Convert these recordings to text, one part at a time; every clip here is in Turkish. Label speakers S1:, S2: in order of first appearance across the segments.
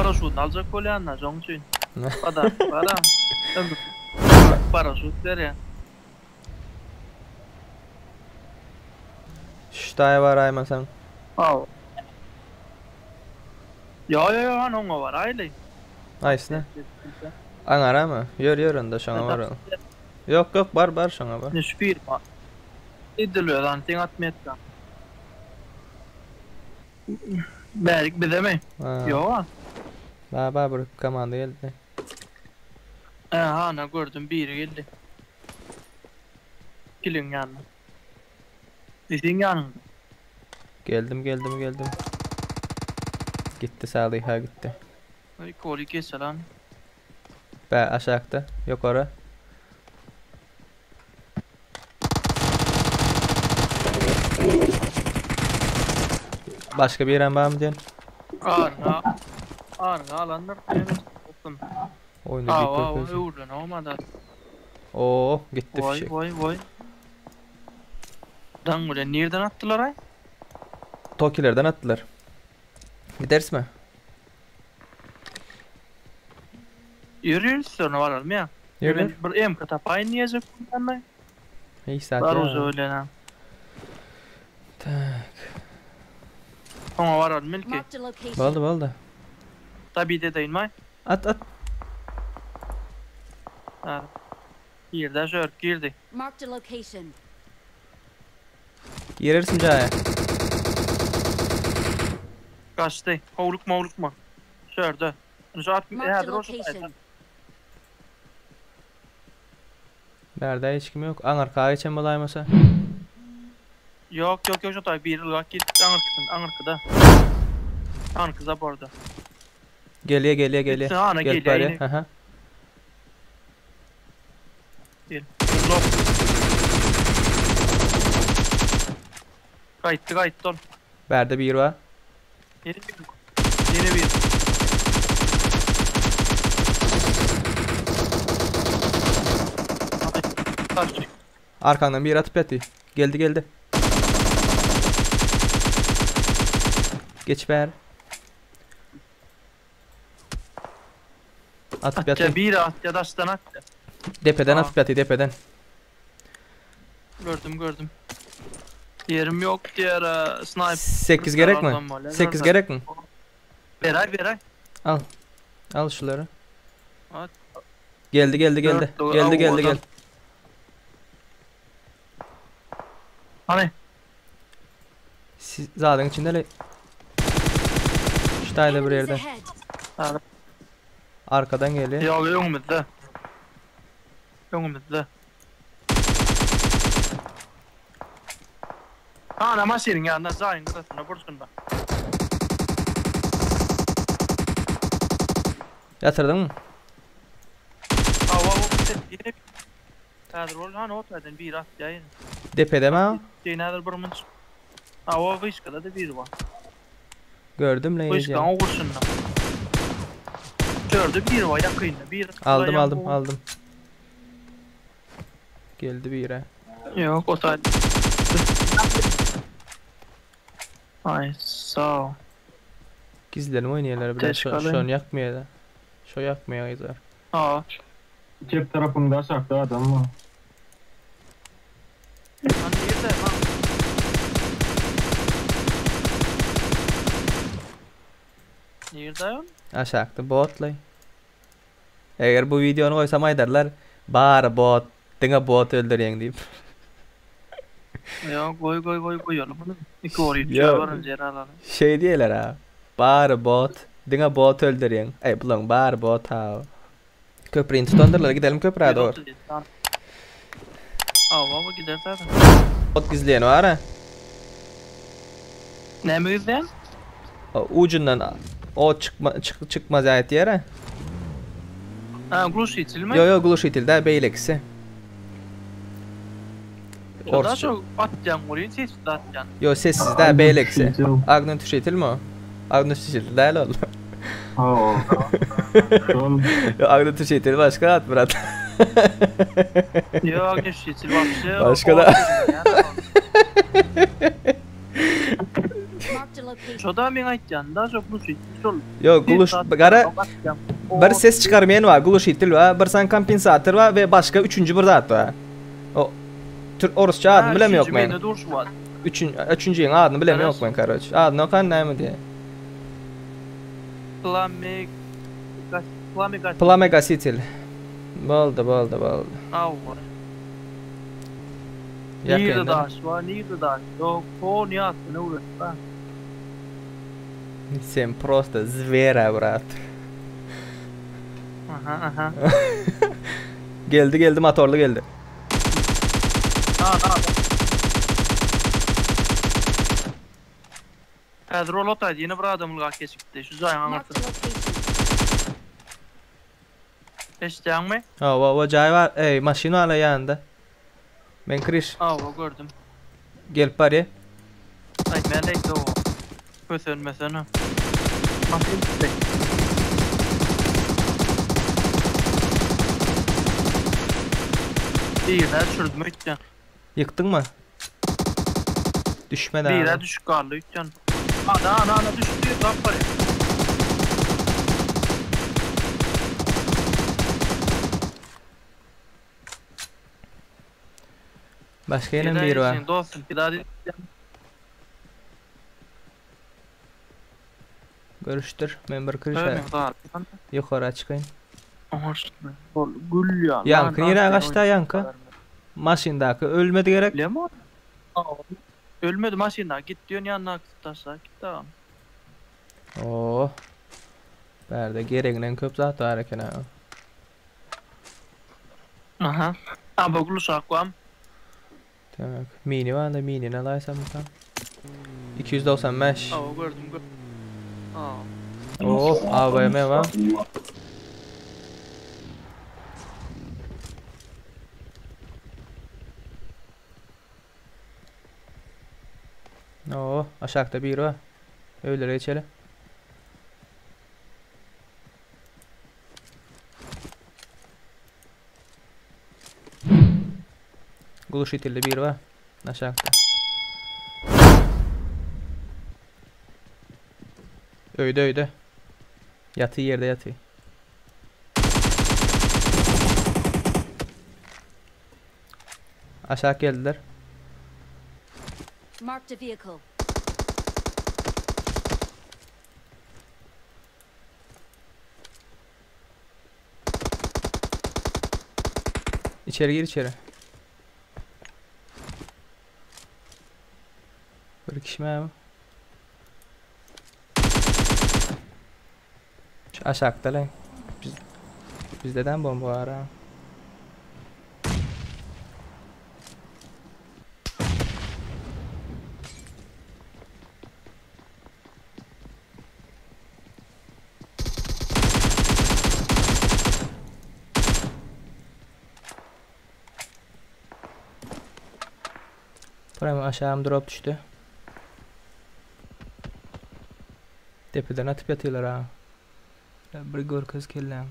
S1: paraşüt alacak bolýanlar joň üçin. Pada, para. Paraşüt berýär.
S2: Ştay var aymasan.
S1: Aw. Yo, hanonga var aýly.
S2: Aysna. Aňara mı? Ýör onda şoňa bar. Yok bar şoňa bar.
S1: Ne şpir ma. İdilýär teň atmetkä. Bärik bilemi. Yo.
S2: Baba bir komanda geldi.
S1: Ha, ne gördüm biri geldi. Kilin yanına. Sizin yanında.
S2: Geldim. Gitti Salih'a gitti.
S1: Ay koli keselan.
S2: Aşağıda yukarı. Başka bir yere var mı diyorsun?
S1: Arna alanlar temiz olsun.
S2: Oyunu bir
S1: körpüz. Öldün olmadı.
S2: Oo gitti fişek.
S1: Vay. Dangule nereden attılar ay?
S2: Tokilerden attılar. Gideriz mi?
S1: Yürüyoruz sonra varalım ya.
S2: Yürü.
S1: Bir emka tapayın niyecek bundan.
S2: İyi saat
S1: Var
S2: ya.
S1: o öyle lan.
S2: Tak.
S1: Sonra varalım milki.
S2: Baldı.
S1: Tabii de değil mi?
S2: At.
S1: Ha. Girdi aşağı girdi.
S3: Marked a location.
S2: Girersin caya.
S1: Kaçtı. Hovluk mu? Şurada. Şu at
S3: Marked a location.
S2: Nerede hiç kim yok. Aňar kağa geçen bolaýmasa.
S1: Yok şu tay bir yıl git Anırkı'da. Anırkı'da bu arada.
S2: Geliyor.
S1: Ana
S2: Gel
S1: geliyor.
S2: bari. Aha.
S1: Gel. Lop. Kayıt ol.
S2: Berde bir var.
S1: Yeni bir.
S2: Arkandan bir atıp yatı. Geldi. Geç ver. Atıp yatı.
S1: Bir at ya da aslan at.
S2: Depeden atıp yatı depeden.
S1: Gördüm. Yerim yok diğer sniper.
S2: 8 gerek mi? 8 gerek mi?
S1: Beray.
S2: Al şuları.
S1: At.
S2: Geldi. Gel.
S1: Hani?
S2: Siz zaten içinde Ştayda bir yerden. Arkadan geliyor.
S1: Yok önümüzde. Ana maşinin yanında zayn kırasına burçunda.
S2: Yatırdın mı?
S1: Yine bir. Kadir ol han ortadan bir at yayın.
S2: Depede mi ha?
S1: Şeynadır burmun. O vışkada da bir var.
S2: Gördüm ne
S1: Vışkan o kurşunla. Gördü bir var yakınında bir.
S2: Aldım. Geldi bir yere.
S1: Yok o sayede. Ay sağ ol.
S2: Gizlerim oynayalar biraz. Şu an yakmıyor da. Şu yakmıyor izler.
S4: Cep tarafında aşağıda adam var.
S1: Hani nerede lan? Nerede o?
S2: Aşağıda botlay. Eğer bu videonu koysam aydarlar. Bari bot. Dine bot öldürüyen deyip.
S1: Ya koy oğlum bunu. İki oraya varın cerrahaları.
S2: Şey diyorlar ha. Bari bot. Dine bot öldürüyen. Bulan bari bot ha. Köprüyü tutandırlar gidelim köprüye doğru.
S1: Baba gider zaten.
S2: Bot gizleyen var ha.
S1: Ne mi gizleyen?
S2: Ucundan o çıkmaz ayet yere.
S1: Gluşitil mi?
S2: Yo gluşitil de beyleksi.
S1: Orada çok atcan oraya sessiz atcan.
S2: Yo sessiz de beyleksi. Agnotuşitil mi o? Agnotuşitil değil oğlum. Agnotuşitil başka at Murat.
S1: Yo agnotuşitil
S2: başka da.
S1: Şo da men aýtjanda şo bu şol.
S2: Yok, guluş gara bir ses çıkarmayan var. Guluş itil var. Bir san kompensator var ve başka üçüncü bir zat var. O Türk Orusça adını bilem yok men. Üçüncüyün adını bilem yok men karoç. Adını okan näme diye. Plamegasitil. Boldu.
S1: Nirde daş var, nirde daş. Yok, o niye attı, ne uğraştı?
S2: Sen просто звера, брат.
S1: Aha.
S2: Geldi motorlu geldi.
S1: Hadi rolot aydı, yine bir adamlığa geçipti. Şu zayan
S3: Marked
S1: anlattı.
S3: a location.
S1: Eşteğen mi?
S2: O cay var. Ey, maşina ala yanında. Ben kriş.
S1: O gördüm.
S2: Gel pari.
S1: Ay, melek de o. Kösönmesen ha. Nasıl gittik? Birine düşürdüm ütcan.
S2: Yıktın mı? Düşmedi
S1: Birine
S2: abi.
S1: düşük kaldı ütcan. Ana düştü. Bak paraya.
S2: Başka yine bir var.
S1: Dostum, bir daha
S2: Görüştür. Member kriş.
S1: Öyle
S2: Yukarı çıkayım.
S1: Ağaçlı. Gül ya.
S2: Yankı yine ağaçta yankı. Maşindaki ölmedi gerek.
S1: Lemon. Ölmedi maşina. Git diyorsun yanına taşla. Git tamam.
S2: Oo. Berde gereğinden köp zat var eken ha.
S1: Aha. Ama gulu şakwam.
S2: Tamam. Mini var da mini ne laysam bakalım. 295.
S1: Gördüm.
S2: Oo, AVM var. Oo, aşağıda bir var. Öyle içeri. Gluşitilli bir var. Aşağıda. Öyde. Yatı yerde yatı. Aşağı geldiler.
S3: Marked a vehicle.
S2: İçeri gir içeri. Bir kişi mi abi? Şu aşağıda lan. Bizden bomba var ha. Buraya aşağıya drop düştü. Tepeden atıp yatıyorlar ha. Bir gör kız kellen.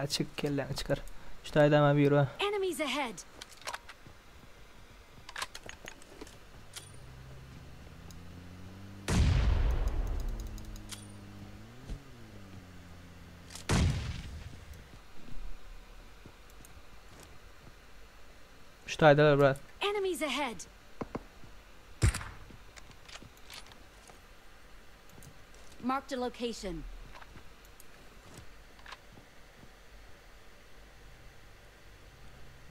S2: Çık kellen çıkar. Şu tayda ama bir var.
S3: Enemies ahead.
S2: Şu taydalar bırak.
S3: Enemies ahead. Marked a location.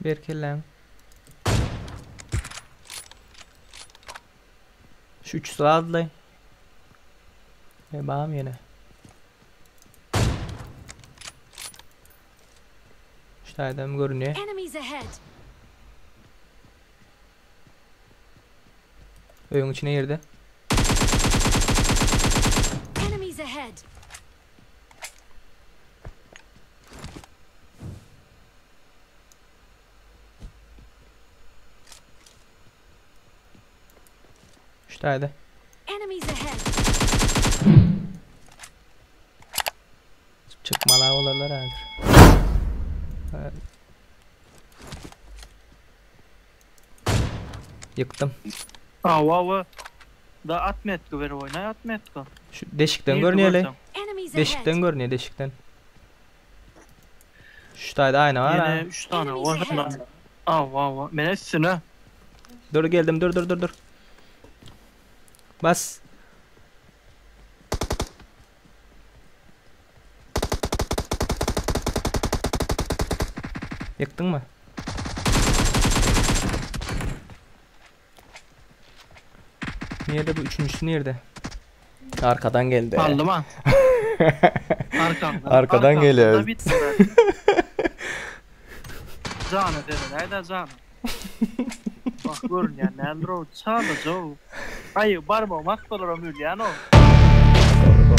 S2: Bir kellen. Şu üçüsü aldılar. Bağım yine. Şu taydan görünüyor.
S3: Enemies ahead.
S2: Oyun içine girdi.
S3: Enemies ahead.
S2: Şu tayda.
S3: Enemies ahead.
S2: hazır. Yıktım.
S1: Ava da atmetki ver oynay atmetki.
S2: Şu deşikten
S1: Nerede
S2: görünüyor
S1: görsem?
S3: Enemies
S2: Deşikten
S3: ahead.
S2: görünüyor deşikten. Şu tayda aynı var ha.
S1: Yine 3 tane var. Ava. Ben üstüne.
S2: Dur geldim dur. Bas. Yıktın mı? Nerede bu üçüncüsü nerede? Arkadan geldi.
S1: Aldım ha. Arkamdan.
S2: Arkadan geliyor.
S1: Da bitti be. Canı dedi. Hayda canı. Bak görün ya. Neler oldu? Sağda canı. Ay barba maktalara mül yani o.
S2: Doğru.